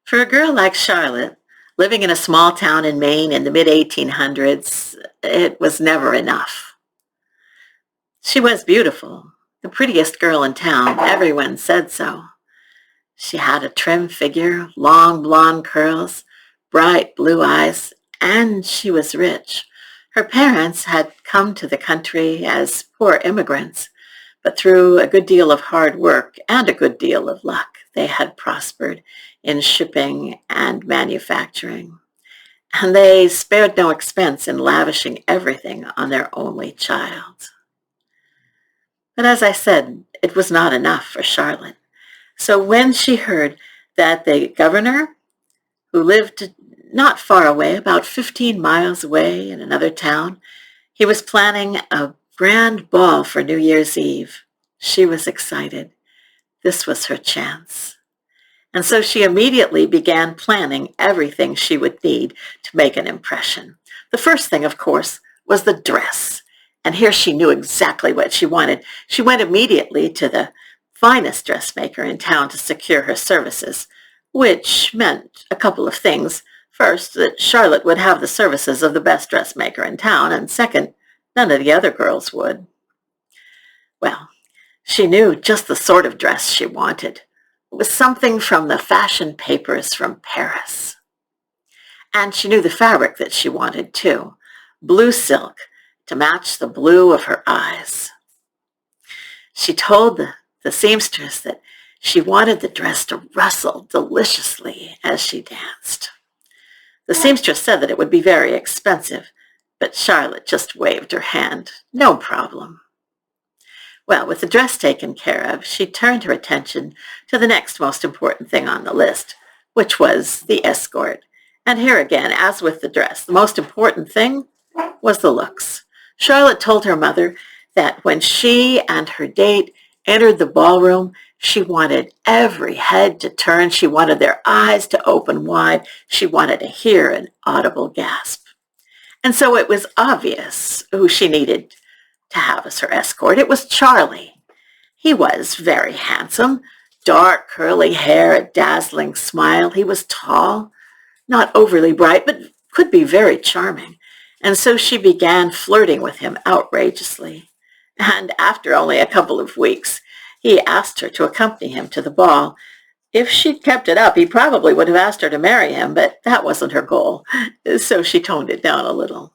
For a girl like Charlotte, living in a small town in Maine in the mid-1800s, it was never enough. She was beautiful, the prettiest girl in town. Everyone said so. She had a trim figure, long blonde curls, bright blue eyes, and she was rich. Her parents had come to the country as poor immigrants, but through a good deal of hard work and a good deal of luck, they had prospered in shipping and manufacturing. And they spared no expense in lavishing everything on their only child. But as I said, it was not enough for Charlotte. So when she heard that the governor, who lived not far away, about 15 miles away in another town, he was planning a grand ball for New Year's Eve, she was excited. This was her chance. And so she immediately began planning everything she would need to make an impression. The first thing, of course, was the dress. And here she knew exactly what she wanted. She went immediately to the finest dressmaker in town to secure her services, which meant a couple of things. First, that Charlotte would have the services of the best dressmaker in town, and second, none of the other girls would. Well, she knew just the sort of dress she wanted. It was something from the fashion papers from Paris. And she knew the fabric that she wanted, too, blue silk, to match the blue of her eyes. She told the seamstress that she wanted the dress to rustle deliciously as she danced. The seamstress said that it would be very expensive, but Charlotte just waved her hand. No problem. Well, with the dress taken care of, she turned her attention to the next most important thing on the list, which was the escort. And here again, as with the dress, the most important thing was the looks. Charlotte told her mother that when she and her date entered the ballroom, she wanted every head to turn. She wanted their eyes to open wide. She wanted to hear an audible gasp. And so it was obvious who she needed to have as her escort. It was Charlie. He was very handsome, dark curly hair, a dazzling smile. He was tall, not overly bright, but could be very charming. And so she began flirting with him outrageously. And after only a couple of weeks, he asked her to accompany him to the ball. If she'd kept it up, he probably would have asked her to marry him, but that wasn't her goal. So she toned it down a little.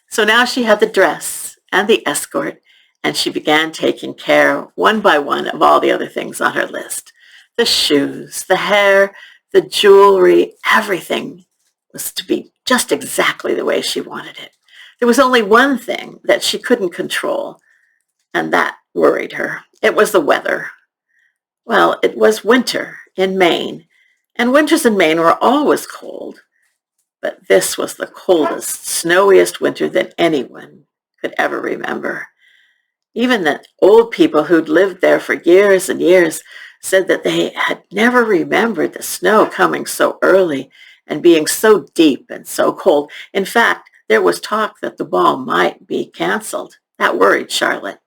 So now she had the dress and the escort, and she began taking care one by one of all the other things on her list. The shoes, the hair, the jewelry, everything was to be just exactly the way she wanted it. There was only one thing that she couldn't control, and that worried her. It was the weather. Well, it was winter in Maine, and winters in Maine were always cold, but this was the coldest, snowiest winter that anyone could ever remember. Even the old people who'd lived there for years and years said that they had never remembered the snow coming so early and being so deep and so cold. In fact, there was talk that the ball might be canceled. That worried Charlotte,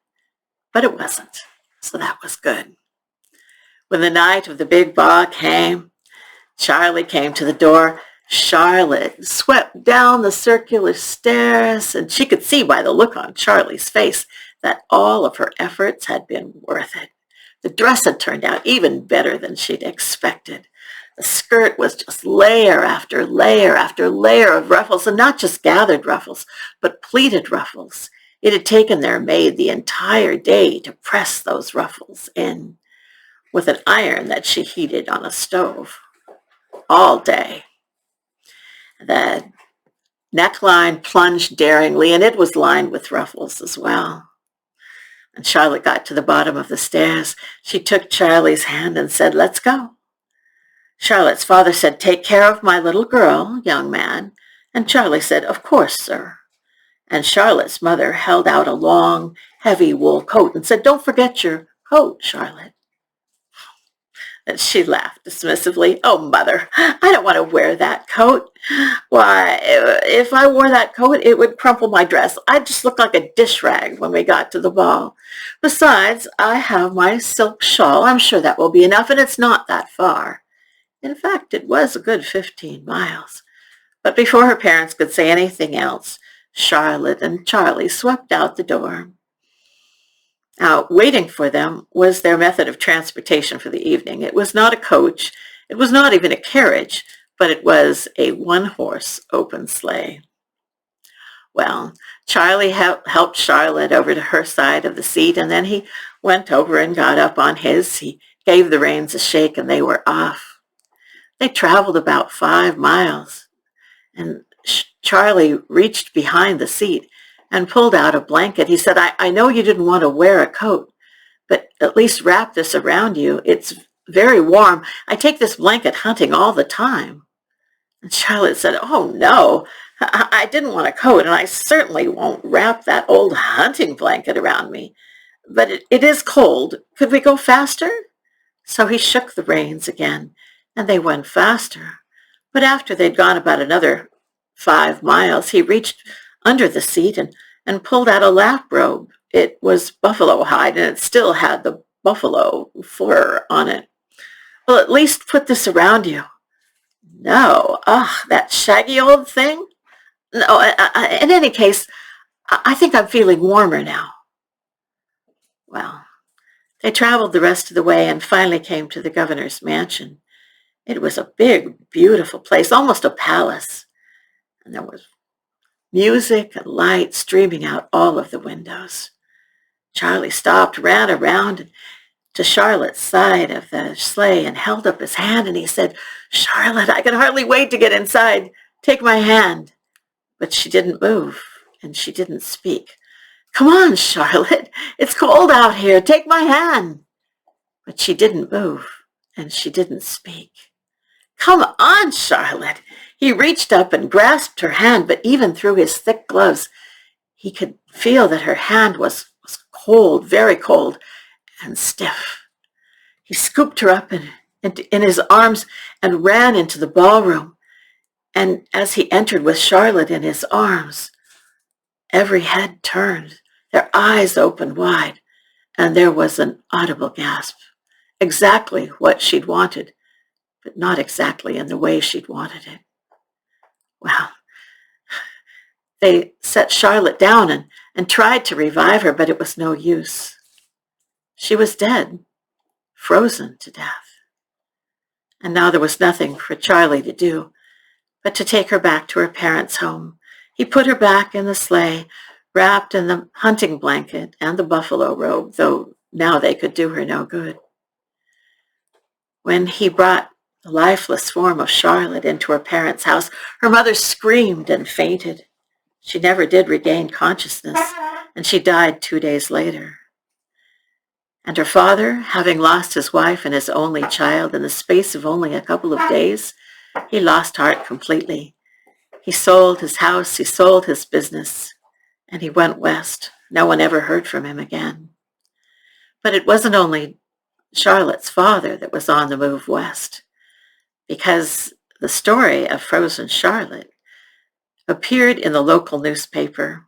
but it wasn't, so that was good. When the night of the big ball came, Charlie came to the door. Charlotte swept down the circular stairs, and she could see by the look on Charlie's face that all of her efforts had been worth it. The dress had turned out even better than she'd expected. The skirt was just layer after layer after layer of ruffles, and not just gathered ruffles, but pleated ruffles. It had taken their maid the entire day to press those ruffles in with an iron that she heated on a stove all day. The neckline plunged daringly, and it was lined with ruffles as well. When Charlotte got to the bottom of the stairs, she took Charlie's hand and said, "Let's go." Charlotte's father said, "Take care of my little girl, young man." And Charlie said, "Of course, sir." And Charlotte's mother held out a long, heavy wool coat and said, "Don't forget your coat, Charlotte." And she laughed dismissively. "Oh, Mother, I don't want to wear that coat. Why, if I wore that coat, it would crumple my dress. I'd just look like a dish rag when we got to the ball. Besides, I have my silk shawl. I'm sure that will be enough, and it's not that far." In fact, it was a good 15 miles. But before her parents could say anything else, Charlotte and Charlie swept out the door. Now, waiting for them was their method of transportation for the evening. It was not a coach. It was not even a carriage, but it was a one-horse open sleigh. Well, Charlie helped Charlotte over to her side of the seat, and then he went over and got up on his. He gave the reins a shake, and they were off. They traveled about 5 miles, and Charlie reached behind the seat and pulled out a blanket. He said, I know you didn't want to wear a coat, but at least wrap this around you. It's very warm. I take this blanket hunting all the time. And Charlotte said, oh, no, I didn't want a coat, and I certainly won't wrap that old hunting blanket around me. But it is cold. Could we go faster? So he shook the reins again, and they went faster. But after they'd gone about another 5 miles, he reached under the seat and pulled out a lap robe. It was buffalo hide, and it still had the buffalo fur on it. Well, at least put this around you. No, that shaggy old thing? No, in any case, I think I'm feeling warmer now. Well, they traveled the rest of the way and finally came to the governor's mansion. It was a big, beautiful place, almost a palace. And there was music and light streaming out all of the windows. Charlie stopped, ran around to Charlotte's side of the sleigh and held up his hand, and he said, Charlotte, I can hardly wait to get inside. Take my hand. But she didn't move, and she didn't speak. Come on, Charlotte. It's cold out here. Take my hand. But she didn't move, and she didn't speak. Come on, Charlotte. He reached up and grasped her hand, but even through his thick gloves, he could feel that her hand was cold, very cold, and stiff. He scooped her up in his arms and ran into the ballroom. And as he entered with Charlotte in his arms, every head turned, their eyes opened wide, and there was an audible gasp. Exactly what she'd wanted, but not exactly in the way she'd wanted it. Well, they set Charlotte down and tried to revive her, but it was no use. She was dead, frozen to death. And now there was nothing for Charlie to do but to take her back to her parents' home. He put her back in the sleigh, wrapped in the hunting blanket and the buffalo robe, though now they could do her no good. When he brought the lifeless form of Charlotte into her parents' house, her mother screamed and fainted. She never did regain consciousness, and she died 2 days later. And her father, having lost his wife and his only child in the space of only a couple of days, he lost heart completely. He sold his house, he sold his business, and he went west. No one ever heard from him again. But it wasn't only Charlotte's father that was on the move west, because the story of frozen Charlotte appeared in the local newspaper,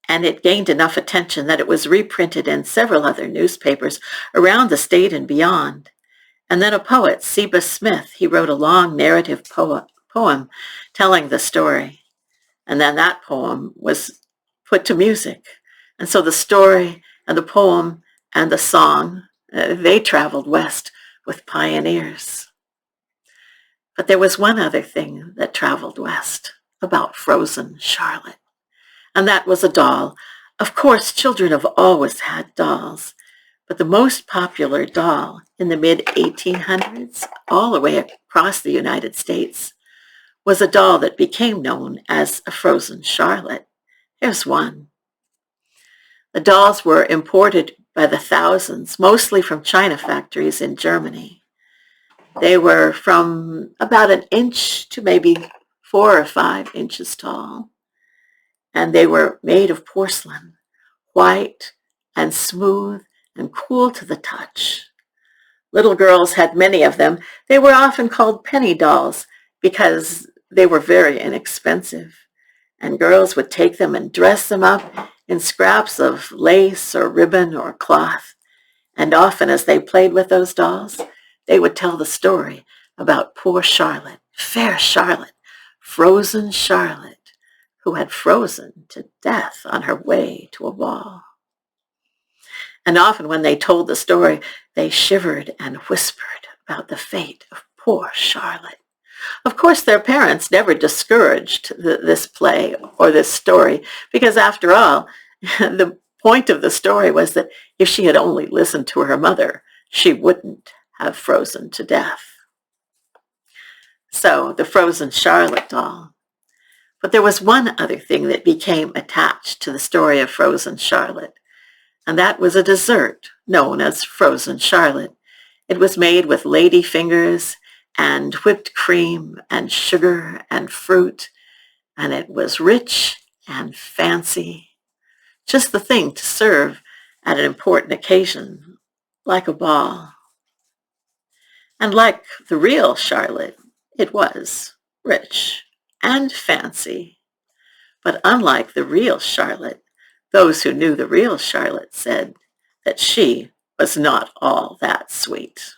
and it gained enough attention that it was reprinted in several other newspapers around the state and beyond. And then a poet, Seba Smith, he wrote a long narrative poem telling the story. And then that poem was put to music. And so the story and the poem and the song, they traveled west with pioneers. But there was one other thing that traveled west about frozen Charlotte. And that was a doll. Of course, children have always had dolls. But the most popular doll in the mid-1800s, all the way across the United States, was a doll that became known as a frozen Charlotte. Here's one. The dolls were imported by the thousands, mostly from China factories in Germany. They were from about an inch to maybe 4 or 5 inches tall. And they were made of porcelain, white and smooth and cool to the touch. Little girls had many of them. They were often called penny dolls because they were very inexpensive. And girls would take them and dress them up in scraps of lace or ribbon or cloth. And often as they played with those dolls, they would tell the story about poor Charlotte, fair Charlotte, frozen Charlotte, who had frozen to death on her way to a ball. And often when they told the story, they shivered and whispered about the fate of poor Charlotte. Of course, their parents never discouraged this play or this story, because after all, the point of the story was that if she had only listened to her mother, she wouldn't have frozen to death. So, the frozen Charlotte doll. But there was one other thing that became attached to the story of frozen Charlotte, and that was a dessert known as frozen Charlotte. It was made with lady fingers and whipped cream and sugar and fruit, and it was rich and fancy, just the thing to serve at an important occasion, like a ball. And like the real Charlotte, it was rich and fancy. But unlike the real Charlotte, those who knew the real Charlotte said that she was not all that sweet.